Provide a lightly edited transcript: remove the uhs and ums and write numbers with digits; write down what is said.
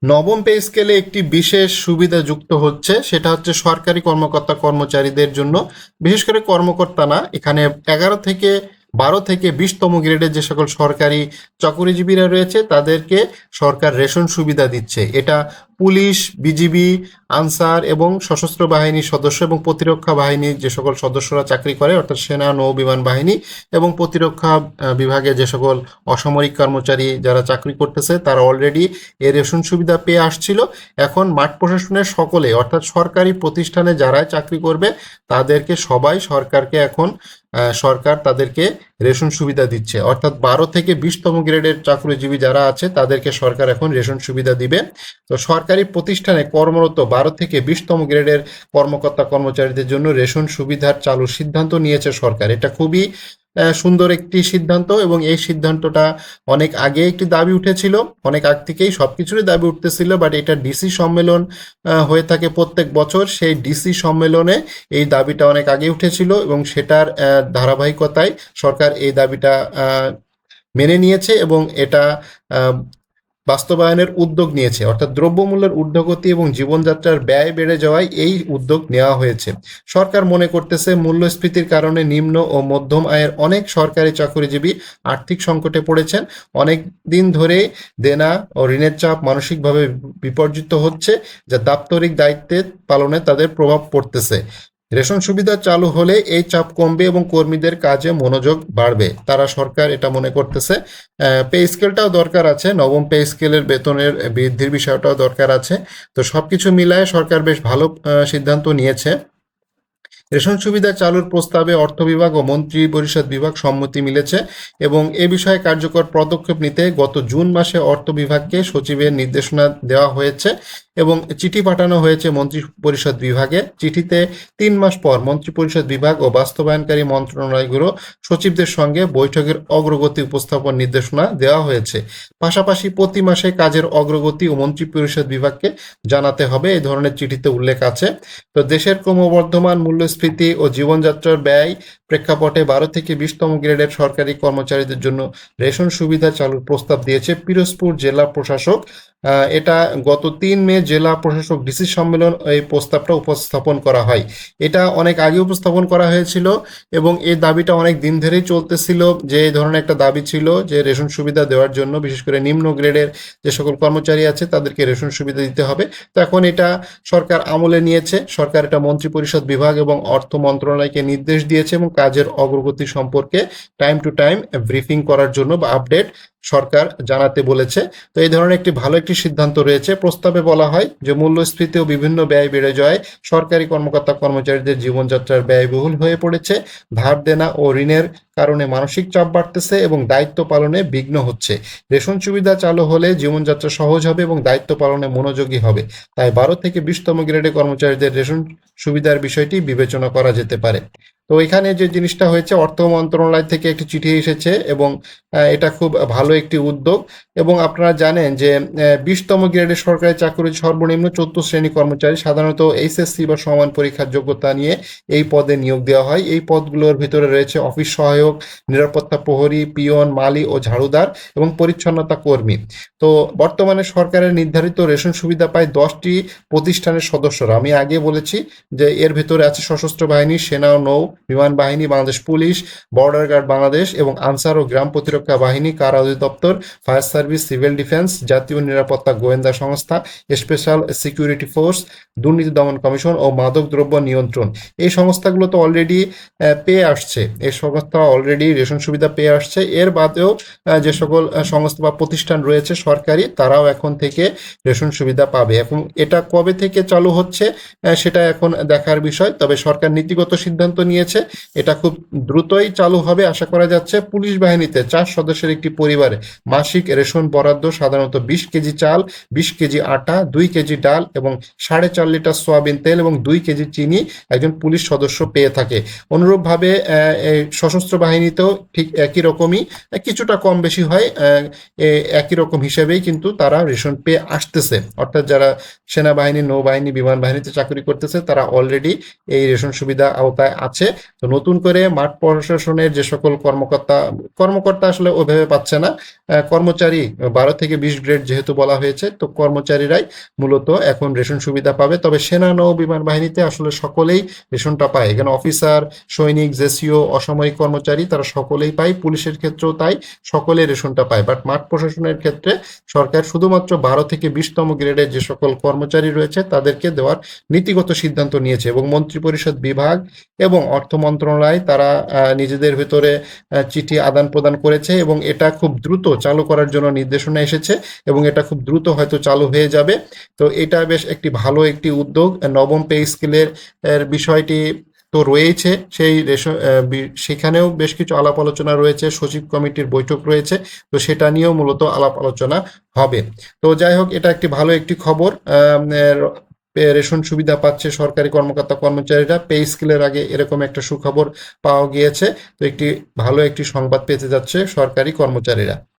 নবম পে স্কেলে একটি বিশেষ সুবিধা যুক্ত হচ্ছে, সেটা হচ্ছে সরকারি কর্মকর্তা কর্মচারীদের জন্য। বিশেষ করে কর্মকর্তা না, এখানে 12 থেকে 20তম গ্রেডের যে সকল সরকারি চাকুরিজীবীরা রয়েছে তাদেরকে সরকার রেশন সুবিধা দিচ্ছে। এটা পুলিশ, বিজিবি, আনসার এবং সশস্ত্র বাহিনীর সদস্য এবং প্রতিরক্ষা বাহিনীর যে সকল সদস্যরা চাকরি করে, অর্থাৎ সেনা, নৌ বিমান বাহিনী এবং প্রতিরক্ষা বিভাগে যে সকল অসামরিক কর্মচারী যারা চাকরি করতেছে তারা অলরেডি এই রেশন সুবিধা পেয়ে আসছিল। এখন মাঠ প্রশাসনের সকলে, অর্থাৎ সরকারি প্রতিষ্ঠানে যারাই চাকরি করবে তাদেরকে সবাই সরকারকে এখন সরকার তাদেরকে রেশন সুবিধা দিচ্ছে। অর্থাৎ 12 থেকে 20তম গ্রেডের চাকরিজীবী যারা আছে তাদেরকে সরকার এখন রেশন সুবিধা দিবে। তো সরকারি প্রতিষ্ঠানে কর্মরত 12 থেকে 20তম গ্রেডের কর্মকর্তা কর্মচারীদের জন্য রেশন সুবিধার চালুর সিদ্ধান্ত নিয়েছে সরকার। এটা খুবই সুন্দর একটি সিদ্ধান্ত এবং এই সিদ্ধান্তটা অনেক আগে একটি দাবি উঠেছিল, অনেক আগ থেকেই সবকিছুরই দাবি উঠতেছিল, বাট এটা ডিসি সম্মেলন হয়ে থাকে প্রত্যেক বছর। সেই ডিসি সম্মেলনে এই দাবিটা অনেক আগে উঠেছিল এবং সেটার ধারাবাহিকতায় সরকার এই দাবিটা মেনে নিয়েছে এবং এটা আহ, বাস্তবায়নের উদ্যোগ নিয়েছে। অর্থাৎ দ্রব্যমূল্যের ঊর্ধ্বগতি এবং জীবনযাত্রার ব্যয় বেড়ে যাওয়ায় এই উদ্যোগ নেওয়া হয়েছে। সরকার মনে করতেছে মূল্যস্ফীতির কারণে নিম্ন ও মধ্যম আয়ের অনেক সরকারি চাকরিজীবী আর্থিক সংকটে পড়েছেন। অনেক দিন ধরে দেনা ও ঋণের চাপ মানসিকভাবে বিপর্যিত হচ্ছে, যা দাপ্তরিক দায়িত্বে পালনে তাদের প্রভাব পড়তেছে। রেশন সুবিধা চালু হলে এই চাপ কমবে এবং কর্মীদের কাজে মনোযোগ বাড়বে, তারা সরকার এটা মনে করতেছে। পে স্কেলটাও দরকার আছে, নবম পে স্কেলের বেতনের বৃদ্ধির বিষয়টাও দরকার আছে। তো সবকিছু মিলায়ে সরকার বেশ ভালো সিদ্ধান্ত নিয়েছে। রেশন সুবিধা চালুর প্রস্তাবে অর্থ বিভাগ ও মন্ত্রী পরিষদ বিভাগ সম্মতি মিলেছে এবং এ বিষয়ে কার্যকর পদক্ষেপ নিতে গত জুন মাসে অর্থ বিভাগকে সচিবের নির্দেশনা দেওয়া হয়েছে এবং চিঠি পাঠানো হয়েছে মন্ত্রী পরিষদ বিভাগে। চিঠিতে 3 মাস পর মন্ত্রী পরিষদ বিভাগ ও বাস্তবায়নকারী মন্ত্রণালয়গুলো সচিবদের সঙ্গে বৈঠকের অগ্রগতি উপস্থাপন নির্দেশনা দেওয়া হয়েছে। পাশাপাশি প্রতি মাসে কাজের অগ্রগতি ও মন্ত্রী পরিষদ বিভাগকে জানাতে হবে, এই ধরনের চিঠিতে উল্লেখ আছে। তো দেশের ক্রমবর্ধমান মূল্যস্ফীতি ও জীবনযাত্রার ব্যয় প্রেক্ষাপটে 12 থেকে 20তম গ্রেডের সরকারি কর্মচারীদের জন্য রেশন সুবিধা চালুর প্রস্তাব দিয়েছে পিরোজপুর জেলা প্রশাসক। এটা গত 3 মে জেলা প্রশাসক ডিসি সম্মেলন এই প্রস্তাবটা উপস্থাপন করা হয়। এটা অনেক আগে উপস্থাপন করা হয়েছিল এবং এই দাবিটা অনেক দিন ধরেই চলতেছিল, যে এই ধরনের একটা দাবি ছিল যে রেশন সুবিধা দেওয়ার জন্য বিশেষ করে নিম্ন গ্রেডের যে সকল কর্মচারী আছে তাদেরকে রেশন সুবিধা দিতে হবে। তো এখন এটা সরকার আমলে নিয়েছে, সরকার এটা মন্ত্রী পরিষদ বিভাগ এবং অর্থ মন্ত্রণালয়কে নির্দেশ দিয়েছে এবং কাজের অগ্রগতি সম্পর্কে টাইম টু টাইম ব্রিফিং করার জন্য বা আপডেট সরকার জানাতে বলেছে। তো এই ধরনের ভালো একটি সিদ্ধান্ত রয়েছে। প্রস্তাবে বলা হয় যে মূল্যস্ফীতি ও বিভিন্ন ব্যয় বেড়ে যাওয়ায় সরকারি কর্মকর্তা কর্মচারীদের জীবনযাত্রার ব্যয়বহুল হয়ে পড়েছে। ধার দেনা ও ঋণের কারণে মানসিক চাপ বাড়তেছে এবং দায়িত্ব পালনে বিঘ্ন হচ্ছে। রেশন সুবিধা চালু হলে জীবনযাত্রা সহজ হবে এবং দায়িত্ব পালনে মনোযোগী হবে। তাই 12 থেকে 20তম গ্রেডে কর্মচারীদের রেশন সুবিধার বিষয়টি বিবেচনা করা যেতে পারে। তো এখানে যে জিনিসটা হয়েছে, অর্থ মন্ত্রণালয় থেকে একটি চিঠি এসেছে এবং এটা খুব ভালো একটি উদ্যোগ। এবং আপনারা জানেন যে 20তম গ্রেডের সরকারি চাকরি সর্বনিম্ন 14 শ্রেণী কর্মচারী সাধারণত এইচএসসি বা সমান পরীক্ষার যোগ্যতা নিয়ে এই পদে নিয়োগ দেওয়া হয়। এই পদগুলোর ভিতরে রয়েছে অফিস সহায়ক, নিরাপত্তা প্রহরী, পিয়ন, মালি ও ঝাড়ুদার এবং পরিচ্ছন্নতা কর্মী। তো বর্তমানে সরকারের নির্ধারিত রেশন সুবিধা পায় 10টি প্রতিষ্ঠানের সদস্যরা। আমি আগে বলেছি যে এর ভিতরে আছে সশস্ত্র বাহিনী, সেনা ও নৌ বিমান বাহিনী, Bangladesh police, border guard Bangladesh এবং আনসার ও গ্রাম প্রতিরক্ষা বাহিনী, কারা অধিদপ্তর, ফায়ার সার্ভিস, সিভিল ডিফেন্স, জাতীয় নিরাপত্তা গোয়েন্দা সংস্থা, স্পেশাল সিকিউরিটি ফোর্স, দুর্নীতি দমন কমিশন ও মাদক দ্রব্য নিয়ন্ত্রণ। এই সংস্থাগুলো তো অলরেডি পেয়ে আসছে, এই সংস্থা অলরেডি রেশন সুবিধা পেয়ে আসছে। এর বাদেও যে সকল সংস্থা বা প্রতিষ্ঠান রয়েছে সরকারি, তারাও এখন থেকে রেশন সুবিধা পাবে। এখন এটা কবে থেকে চালু হচ্ছে সেটা এখন দেখার বিষয়, তবে সরকার নীতিগত সিদ্ধান্ত নিয়েছে, এটা খুব দ্রুতই চালু হবে আশা করা যাচ্ছে। পুলিশ বাহিনীতে 4 সদস্যের একটি পরিবারে মাসিক রেশন বরাদ্দ সাধারণত 20 কেজি চাল, 20 কেজি আটা, 2 কেজি ডাল এবং 4.5 লিটার সয়াবিন তেল এবং 2 কেজি চিনি একজন পুলিশ সদস্য পেয়ে থাকে। অনুরূপভাবে সশস্ত্র বাহিনীতেও ঠিক একই রকমই, কিছুটা কম বেশি হয়, একই রকম হিসেবেই কিন্তু তারা রেশন পেয়ে আসতেছে। অর্থাৎ যারা সেনাবাহিনী, নৌবাহিনী, বিমান বাহিনীতে চাকরি করতেছে তারা অলরেডি এই রেশন সুবিধা আওতায় আছে। তো নতুন করে মাঠ প্রশাসনের যে সকল কর্মকর্তা আসলে ওইভাবে পাচ্ছে না, কর্মচারী 12 থেকে 20 গ্রেড যেহেতু বলা হয়েছে, তো কর্মচারীরাই মূলত এখন রেশন সুবিধা পাবে। তবে সেনা নৌ বিমান বাহিনীতে আসলে সকলেই রেশনটা পায়। এখানে অফিসার, সৈনিক, জেসিও, অসামরিক কর্মচারী তারা সকলেই পায়। পুলিশের ক্ষেত্রেও তাই, সকলে রেশনটা পায়। বাট মাঠ প্রশাসনের ক্ষেত্রে সরকার শুধুমাত্র 12 থেকে 20তম গ্রেডের যে সকল কর্মচারী রয়েছে তাদেরকে দেওয়ার নীতিগত সিদ্ধান্ত নিয়েছে, এবং মন্ত্রিপরিষদ বিভাগ এবং অর্থ মন্ত্রণালয় তারা নিজেদের ভেতরে চিঠি আদান প্রদান করেছে, এবং এটা খুব দ্রুত চালু করার জন্য নির্দেশনা এসেছে, এবং এটা খুব দ্রুত হয়তো চালু হয়ে যাবে। তো এটা বেশ একটি ভালো একটি উদ্যোগ। নবম পে স্কেলের বিষয়টি তো রয়েছে, সেই সেখানেও বেশ কিছু আলাপ আলোচনা রয়েছে, সচিব কমিটির বৈঠক রয়েছে, তো সেটা নিয়েও মূলত আলাপ আলোচনা হবে। তো যাই হোক, এটা একটি ভালো একটি খবর। রেশন সুবিধা পাচ্ছে সরকারি কর্মকর্তা কর্মচারীরা। পে স্কেলের আগে এরকম একটা সুখবর পাওয়া গিয়েছে, তো একটি ভালো একটি সংবাদ পেতে যাচ্ছে সরকারি কর্মচারীরা।